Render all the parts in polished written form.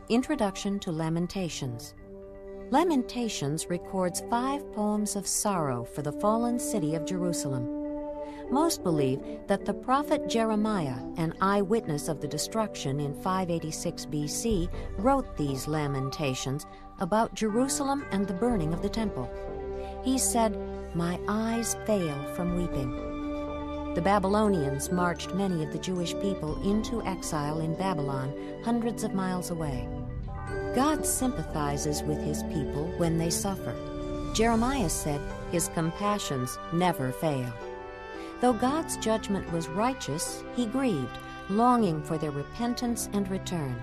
Introduction to Lamentations. Lamentations records 5 poems of sorrow for the fallen city of Jerusalem. Most believe that the prophet Jeremiah, an eyewitness of the destruction in 586 B.C., wrote these lamentations about Jerusalem and the burning of the temple. He said, "My eyes fail from weeping." The Babylonians marched many of the Jewish people into exile in Babylon, hundreds of miles away. God sympathizes with his people when they suffer. Jeremiah said, "His compassions never fail." Though God's judgment was righteous, he grieved, longing for their repentance and return.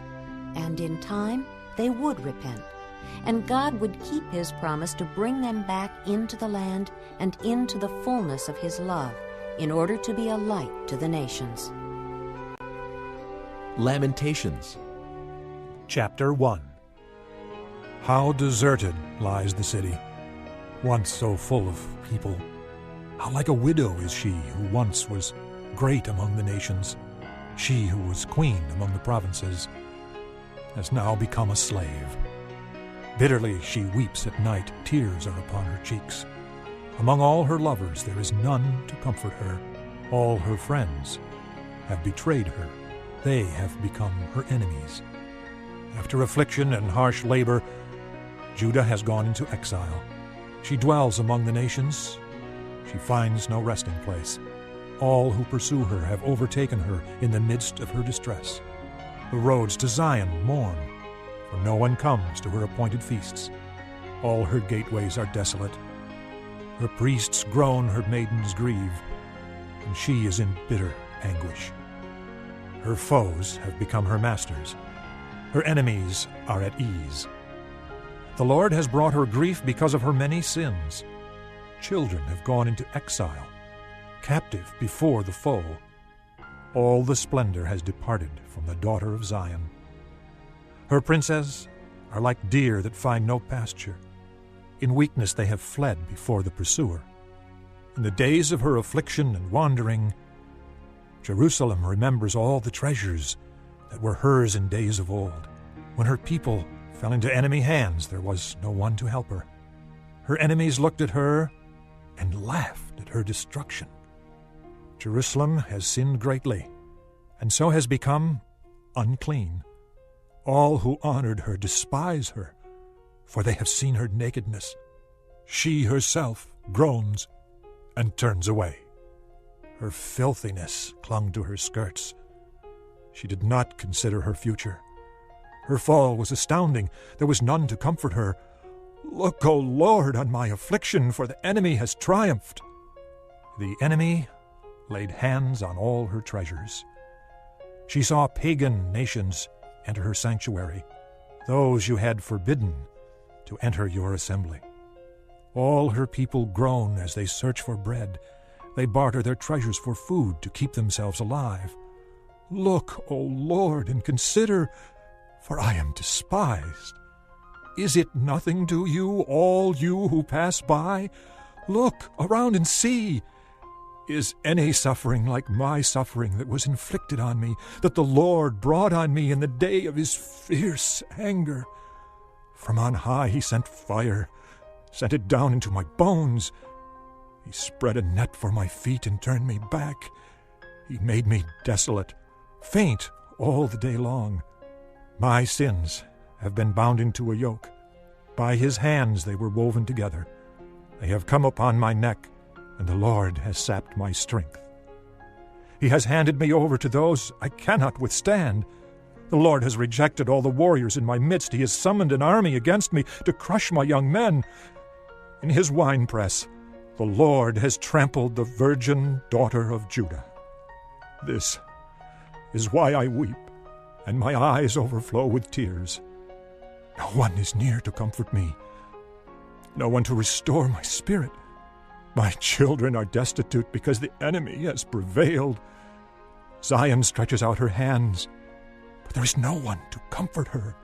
And in time, they would repent. And God would keep his promise to bring them back into the land and into the fullness of his love, in order to be a light to the nations. Lamentations. Chapter 1. How deserted lies the city, once so full of people. How like a widow is she who once was great among the nations, she who was queen among the provinces, has now become a slave. Bitterly she weeps at night, tears are upon her cheeks. Among all her lovers there is none to comfort her. All her friends have betrayed her. They have become her enemies. After affliction and harsh labor, Judah has gone into exile. She dwells among the nations. She finds no resting place. All who pursue her have overtaken her in the midst of her distress. The roads to Zion mourn, for no one comes to her appointed feasts. All her gateways are desolate. Her priests groan, her maidens grieve, and she is in bitter anguish. Her foes have become her masters. Her enemies are at ease. The Lord has brought her grief because of her many sins. Children have gone into exile, captive before the foe. All the splendor has departed from the daughter of Zion. Her princes are like deer that find no pasture. In weakness they have fled before the pursuer. In the days of her affliction and wandering, Jerusalem remembers all the treasures that were hers in days of old. When her people fell into enemy hands, there was no one to help her. Her enemies looked at her and laughed at her destruction. Jerusalem has sinned greatly, and so has become unclean. All who honored her despise her, for they have seen her nakedness. She herself groans and turns away. Her filthiness clung to her skirts. She did not consider her future. Her fall was astounding. There was none to comfort her. "Look, O Lord, on my affliction, for the enemy has triumphed." The enemy laid hands on all her treasures. She saw pagan nations enter her sanctuary, those you had forbidden to enter your assembly. All her people groan as they search for bread. They barter their treasures for food to keep themselves alive. Look, O Lord, and consider, for I am despised. Is it nothing to you, all you who pass by? Look around and see. Is any suffering like my suffering that was inflicted on me, that the Lord brought on me in the day of his fierce anger? From on high he sent fire, sent it down into my bones. He spread a net for my feet and turned me back. He made me desolate, faint all the day long. My sins have been bound into a yoke. By his hands they were woven together. They have come upon my neck, and the Lord has sapped my strength. He has handed me over to those I cannot withstand. The Lord has rejected all the warriors in my midst. He has summoned an army against me to crush my young men. In his winepress, the Lord has trampled the virgin daughter of Judah. This is why I weep, and my eyes overflow with tears. No one is near to comfort me, no one to restore my spirit. My children are destitute because the enemy has prevailed. Zion stretches out her hands, but there is no one to comfort her.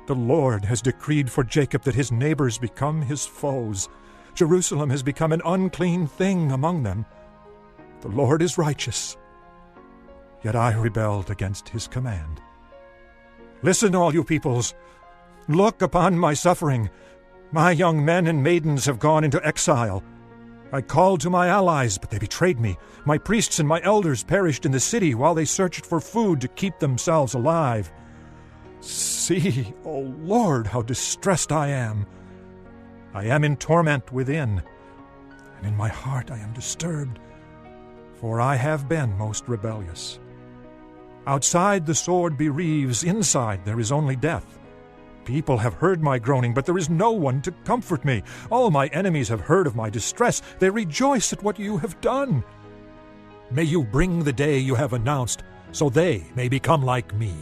The Lord has decreed for Jacob that his neighbors become his foes. Jerusalem has become an unclean thing among them. The Lord is righteous, yet I rebelled against his command. Listen, all you peoples. Look upon my suffering. My young men and maidens have gone into exile. I called to my allies, but they betrayed me. My priests and my elders perished in the city while they searched for food to keep themselves alive. See, O Lord, how distressed I am. I am in torment within, and in my heart I am disturbed, for I have been most rebellious. Outside the sword bereaves, inside there is only death. People have heard my groaning, but there is no one to comfort me. All my enemies have heard of my distress. They rejoice at what you have done. May you bring the day you have announced, so they may become like me.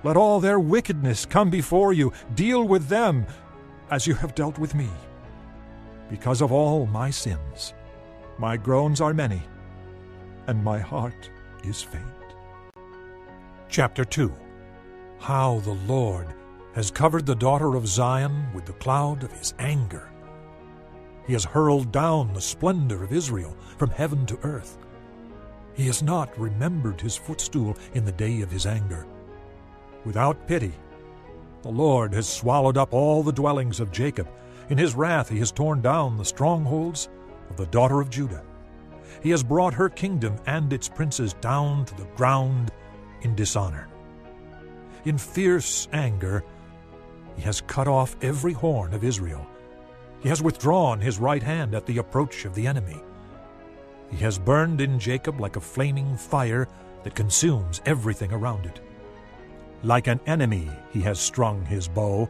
Let all their wickedness come before you. Deal with them as you have dealt with me. Because of all my sins, my groans are many, and my heart is faint. Chapter 2. How the Lord has covered the daughter of Zion with the cloud of his anger. He has hurled down the splendor of Israel from heaven to earth. He has not remembered his footstool in the day of his anger. Without pity, the Lord has swallowed up all the dwellings of Jacob. In his wrath he has torn down the strongholds of the daughter of Judah. He has brought her kingdom and its princes down to the ground in dishonor. In fierce anger, he has cut off every horn of Israel. He has withdrawn his right hand at the approach of the enemy. He has burned in Jacob like a flaming fire that consumes everything around it. Like an enemy he has strung his bow.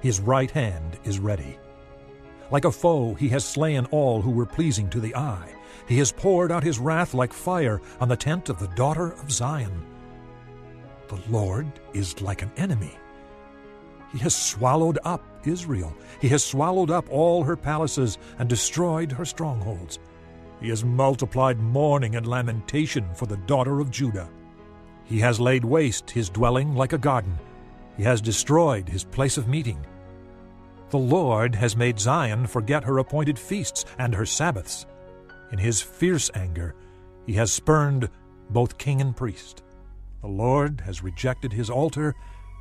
His right hand is ready. Like a foe he has slain all who were pleasing to the eye. He has poured out his wrath like fire on the tent of the daughter of Zion. The Lord is like an enemy. He has swallowed up Israel. He has swallowed up all her palaces and destroyed her strongholds. He has multiplied mourning and lamentation for the daughter of Judah. He has laid waste his dwelling like a garden. He has destroyed his place of meeting. The Lord has made Zion forget her appointed feasts and her Sabbaths. In his fierce anger, he has spurned both king and priest. The Lord has rejected his altar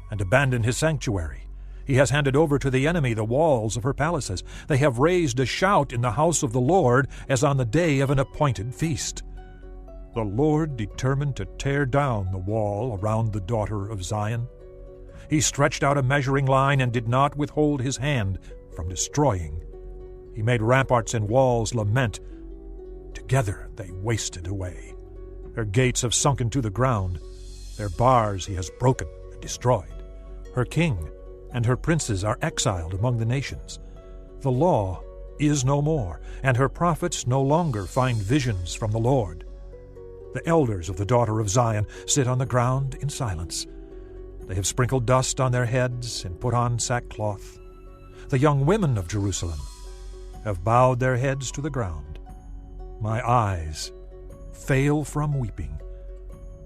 and abandoned his sanctuary. He has handed over to the enemy the walls of her palaces. They have raised a shout in the house of the Lord as on the day of an appointed feast. The Lord determined to tear down the wall around the daughter of Zion. He stretched out a measuring line and did not withhold his hand from destroying. He made ramparts and walls lament. Together they wasted away. Her gates have sunken to the ground. Their bars he has broken and destroyed. Her king and her princes are exiled among the nations. The law is no more, and her prophets no longer find visions from the Lord. The elders of the daughter of Zion sit on the ground in silence. They have sprinkled dust on their heads and put on sackcloth. The young women of Jerusalem have bowed their heads to the ground. My eyes fail from weeping.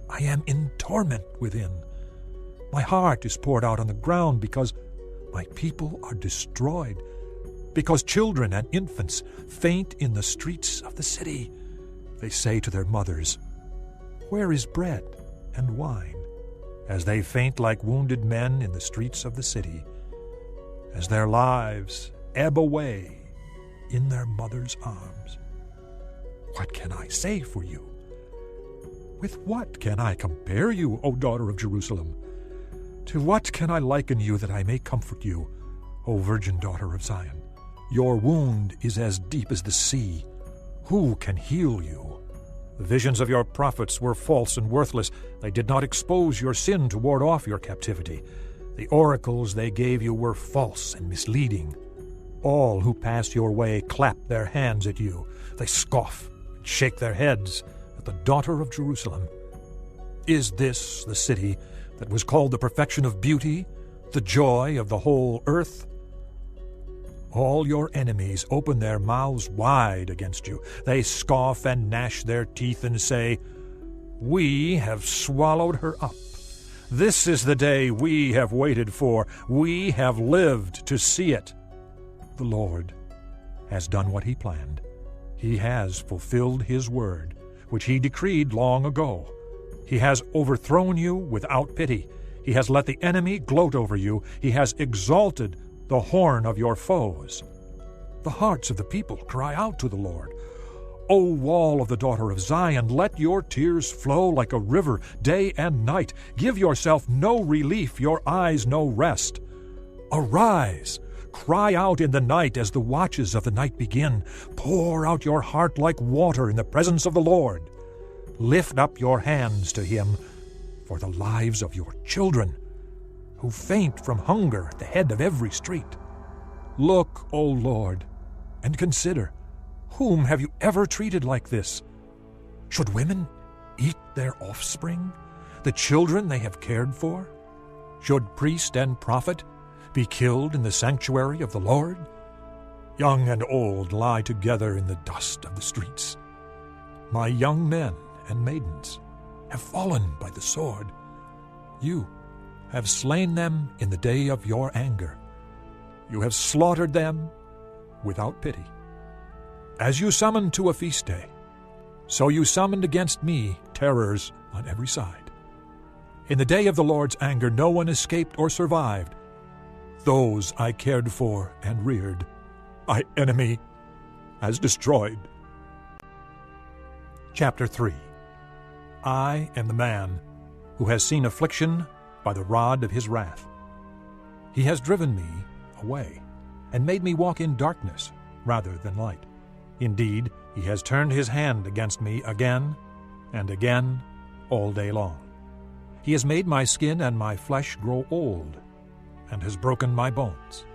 I am in torment within. My heart is poured out on the ground because my people are destroyed, because children and infants faint in the streets of the city. They say to their mothers, "Where is bread and wine?" As they faint like wounded men in the streets of the city, as their lives ebb away in their mother's arms. What can I say for you? With what can I compare you, O daughter of Jerusalem? To what can I liken you that I may comfort you, O virgin daughter of Zion? Your wound is as deep as the sea. Who can heal you? The visions of your prophets were false and worthless. They did not expose your sin to ward off your captivity. The oracles they gave you were false and misleading. All who pass your way clap their hands at you. They scoff and shake their heads at the daughter of Jerusalem. Is this the city that was called the perfection of beauty, the joy of the whole earth? All your enemies open their mouths wide against you. They scoff and gnash their teeth and say, "We have swallowed her up. This is the day we have waited for. We have lived to see it." The Lord has done what he planned. He has fulfilled his word, which he decreed long ago. He has overthrown you without pity. He has let the enemy gloat over you. He has exalted the horn of your foes. The hearts of the people cry out to the Lord. O wall of the daughter of Zion, let your tears flow like a river day and night. Give yourself no relief, your eyes no rest. Arise, cry out in the night as the watches of the night begin. Pour out your heart like water in the presence of the Lord. Lift up your hands to him for the lives of your children, who faint from hunger at the head of every street. Look, O Lord, and consider, whom have you ever treated like this? Should women eat their offspring, the children they have cared for? Should priest and prophet be killed in the sanctuary of the Lord? Young and old lie together in the dust of the streets. My young men and maidens have fallen by the sword. You have slain them in the day of your anger. You have slaughtered them without pity. As you summoned to a feast day, so you summoned against me terrors on every side. In the day of the Lord's anger no one escaped or survived. Those I cared for and reared, my enemy has destroyed. Chapter 3. I am the man who has seen affliction by the rod of his wrath. He has driven me away and made me walk in darkness rather than light. Indeed, he has turned his hand against me again and again all day long. He has made my skin and my flesh grow old, and has broken my bones.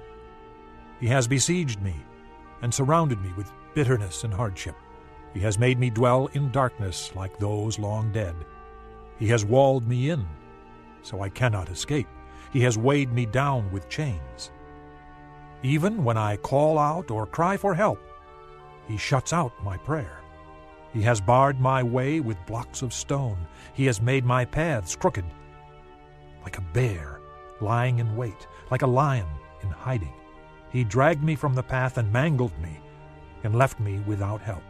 He has besieged me and surrounded me with bitterness and hardship. He has made me dwell in darkness like those long dead. He has walled me in, so I cannot escape. He has weighed me down with chains. Even when I call out or cry for help, he shuts out my prayer. He has barred my way with blocks of stone. He has made my paths crooked. Like a bear lying in wait, like a lion in hiding, he dragged me from the path and mangled me, and left me without help.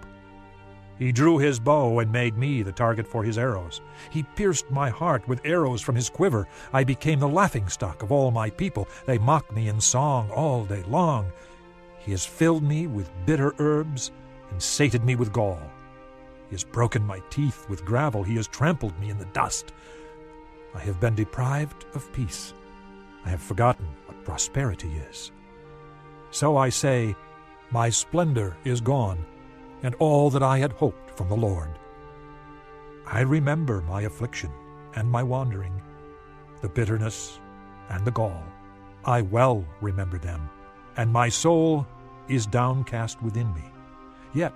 He drew his bow and made me the target for his arrows. He pierced my heart with arrows from his quiver. I became the laughingstock of all my people. They mock me in song all day long. He has filled me with bitter herbs and sated me with gall. He has broken my teeth with gravel. He has trampled me in the dust. I have been deprived of peace. I have forgotten what prosperity is. So I say, my splendor is gone, and all that I had hoped from the Lord. I remember my affliction and my wandering, the bitterness and the gall. I well remember them, and my soul is downcast within me. Yet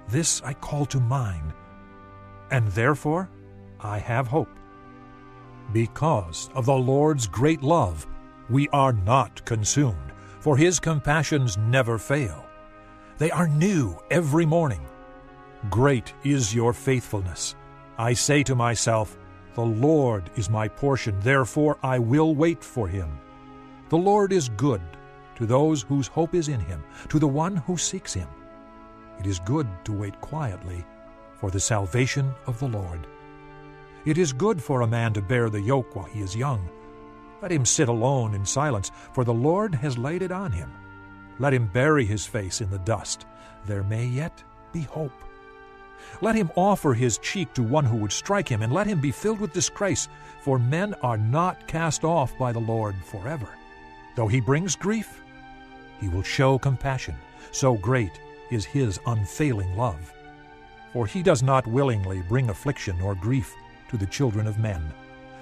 this I call to mind, and therefore I have hope. Because of the Lord's great love, we are not consumed, for his compassions never fail. They are new every morning. Great is your faithfulness. I say to myself, the Lord is my portion, therefore I will wait for him. The Lord is good to those whose hope is in him, to the one who seeks him. It is good to wait quietly for the salvation of the Lord. It is good for a man to bear the yoke while he is young. Let him sit alone in silence, for the Lord has laid it on him. Let him bury his face in the dust. There may yet be hope. Let him offer his cheek to one who would strike him, and let him be filled with disgrace, for men are not cast off by the Lord forever. Though he brings grief, he will show compassion. So great is his unfailing love. For he does not willingly bring affliction or grief to the children of men,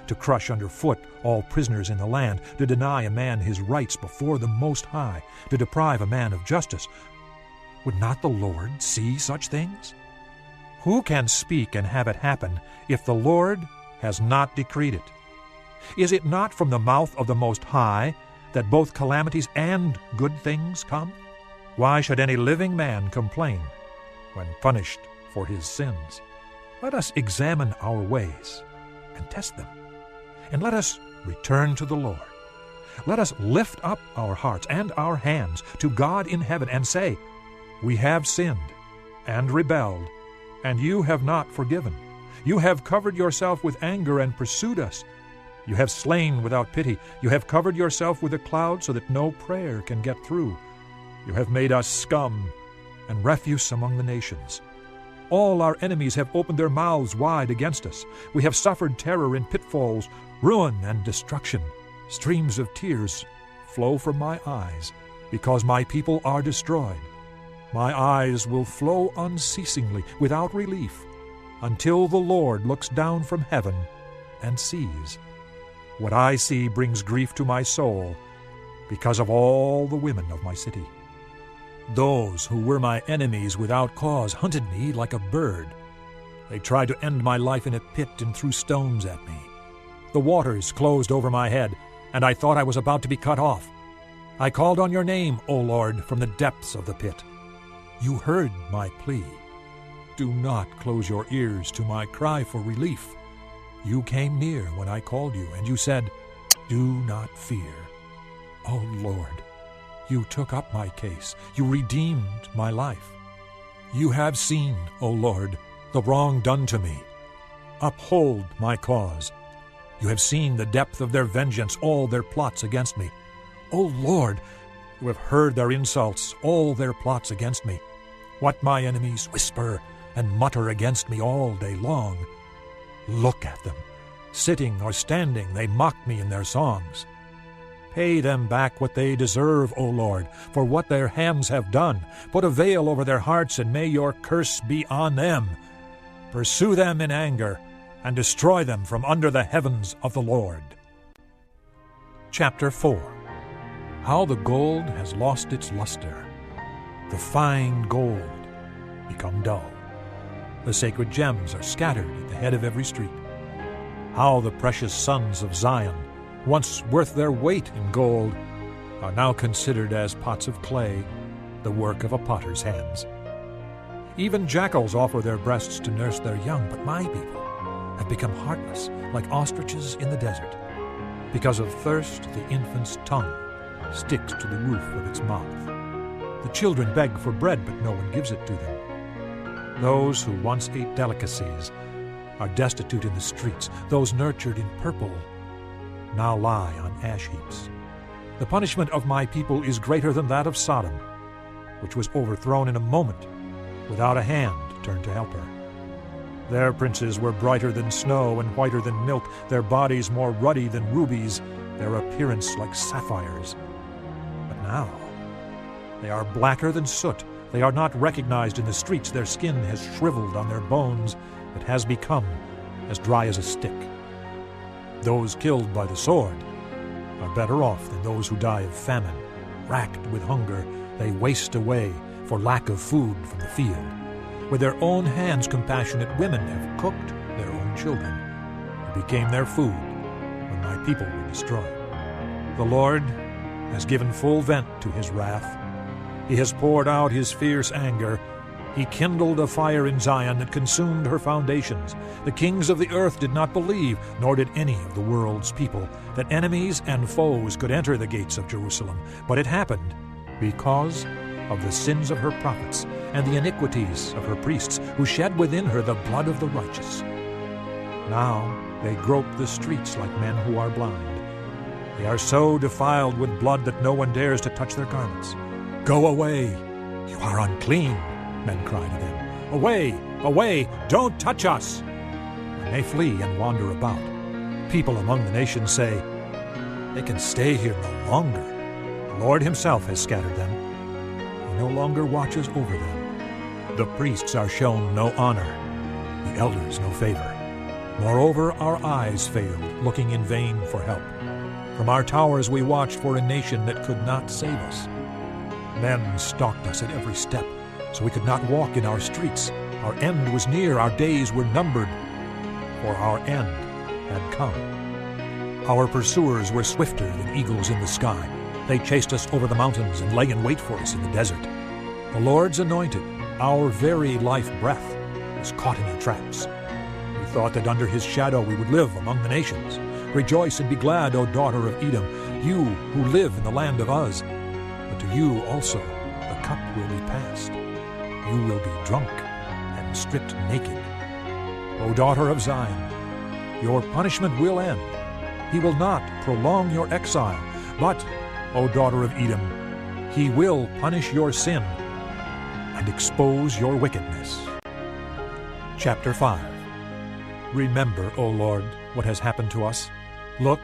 to crush underfoot all prisoners in the land, to deny a man his rights before the Most High, to deprive a man of justice. Would not the Lord see such things? Who can speak and have it happen if the Lord has not decreed it? Is it not from the mouth of the Most High that both calamities and good things come? Why should any living man complain when punished for his sins? Let us examine our ways and test them, and let us return to the Lord. Let us lift up our hearts and our hands to God in heaven and say, we have sinned and rebelled, and you have not forgiven. You have covered yourself with anger and pursued us. You have slain without pity. You have covered yourself with a cloud so that no prayer can get through. You have made us scum and refuse among the nations. All our enemies have opened their mouths wide against us. We have suffered terror in pitfalls, ruin and destruction. Streams of tears flow from my eyes, because my people are destroyed. My eyes will flow unceasingly, without relief, until the Lord looks down from heaven and sees. What I see brings grief to my soul, because of all the women of my city. Those who were my enemies without cause hunted me like a bird. They tried to end my life in a pit and threw stones at me. The waters closed over my head, and I thought I was about to be cut off. I called on your name, O Lord, from the depths of the pit. You heard my plea. Do not close your ears to my cry for relief. You came near when I called you, and you said, Do not fear. O Lord, you took up my case. You redeemed my life. You have seen, O Lord, the wrong done to me. Uphold my cause. You have seen the depth of their vengeance, all their plots against me. O Lord, you have heard their insults, all their plots against me. What my enemies whisper and mutter against me all day long. Look at them. Sitting or standing, they mock me in their songs. Pay them back what they deserve, O Lord, for what their hands have done. Put a veil over their hearts, and may your curse be on them. Pursue them in anger, and destroy them from under the heavens of the Lord. Chapter 4. How the gold has lost its luster. The fine gold become dull. The sacred gems are scattered at the head of every street. How the precious sons of Zion, once worth their weight in gold, are now considered as pots of clay, the work of a potter's hands. Even jackals offer their breasts to nurse their young, but my people have become heartless, like ostriches in the desert. Because of thirst, the infant's tongue sticks to the roof of its mouth. The children beg for bread, but no one gives it to them. Those who once ate delicacies are destitute in the streets. Those nurtured in purple now lie on ash heaps. The punishment of my people is greater than that of Sodom, which was overthrown in a moment, without a hand turned to help her. Their princes were brighter than snow and whiter than milk, their bodies more ruddy than rubies, their appearance like sapphires. But now they are blacker than soot. They are not recognized in the streets. Their skin has shriveled on their bones. It has become as dry as a stick. Those killed by the sword are better off than those who die of famine. Racked with hunger, they waste away for lack of food from the field. With their own hands, compassionate women have cooked their own children, who became their food when my people were destroyed. The Lord has given full vent to his wrath. He has poured out his fierce anger. He kindled a fire in Zion that consumed her foundations. The kings of the earth did not believe, nor did any of the world's people, that enemies and foes could enter the gates of Jerusalem. But it happened because of the sins of her prophets and the iniquities of her priests, who shed within her the blood of the righteous. Now they grope the streets like men who are blind. They are so defiled with blood that no one dares to touch their garments. Go away, you are unclean, men cry to them. Away, away, don't touch us. And they flee and wander about. People among the nations say, they can stay here no longer. The Lord himself has scattered them. He no longer watches over them. The priests are shown no honor, the elders no favor. Moreover, our eyes failed, looking in vain for help. From our towers we watched for a nation that could not save us. Men stalked us at every step, so we could not walk in our streets. Our end was near, our days were numbered, for our end had come. Our pursuers were swifter than eagles in the sky. They chased us over the mountains and lay in wait for us in the desert. The Lord's anointed, our very life breath, was caught in their traps. We thought that under his shadow we would live among the nations. Rejoice and be glad, O daughter of Edom, you who live in the land of Uz. But to you also the cup will be passed. You will be drunk and stripped naked. O daughter of Zion, your punishment will end. He will not prolong your exile, but, O daughter of Edom, he will punish your sin and expose your wickedness. Chapter 5. Remember, O Lord, what has happened to us. Look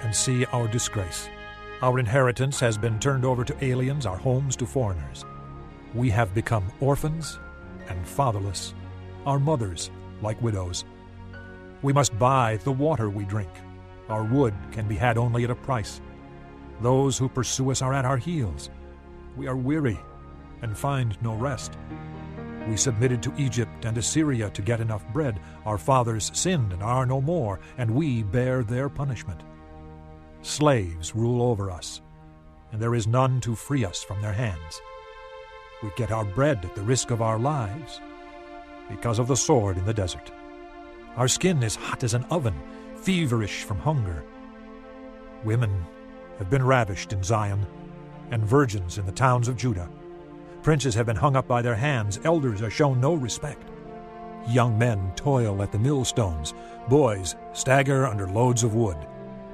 and see our disgrace. Our inheritance has been turned over to aliens, our homes to foreigners. We have become orphans and fatherless, our mothers like widows. We must buy the water we drink. Our wood can be had only at a price. Those who pursue us are at our heels. We are weary and find no rest. We submitted to Egypt and Assyria to get enough bread. Our fathers sinned and are no more, and we bear their punishment. Slaves rule over us, and there is none to free us from their hands. We get our bread at the risk of our lives because of the sword in the desert. Our skin is hot as an oven, feverish from hunger. Women have been ravished in Zion, and virgins in the towns of Judah. Princes have been hung up by their hands, elders are shown no respect. Young men toil at the millstones, boys stagger under loads of wood.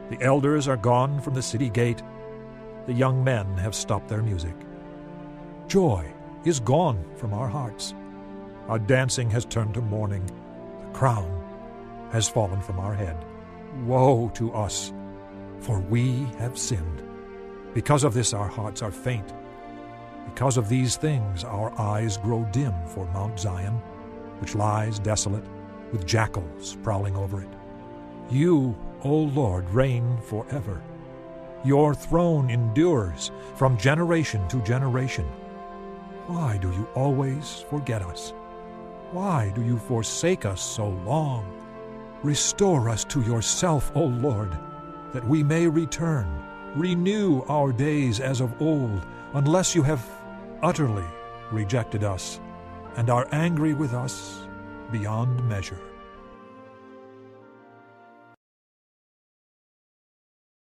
The elders are gone from the city gate, the young men have stopped their music. Joy is gone from our hearts. Our dancing has turned to mourning. The crown has fallen from our head. Woe to us, for we have sinned. Because of this our hearts are faint. Because of these things our eyes grow dim for Mount Zion, which lies desolate, with jackals prowling over it. You, O Lord, reign forever. Your throne endures from generation to generation. Why do you always forget us? Why do you forsake us so long? Restore us to yourself, O Lord, that we may return. Renew our days as of old, unless you have utterly rejected us and are angry with us beyond measure.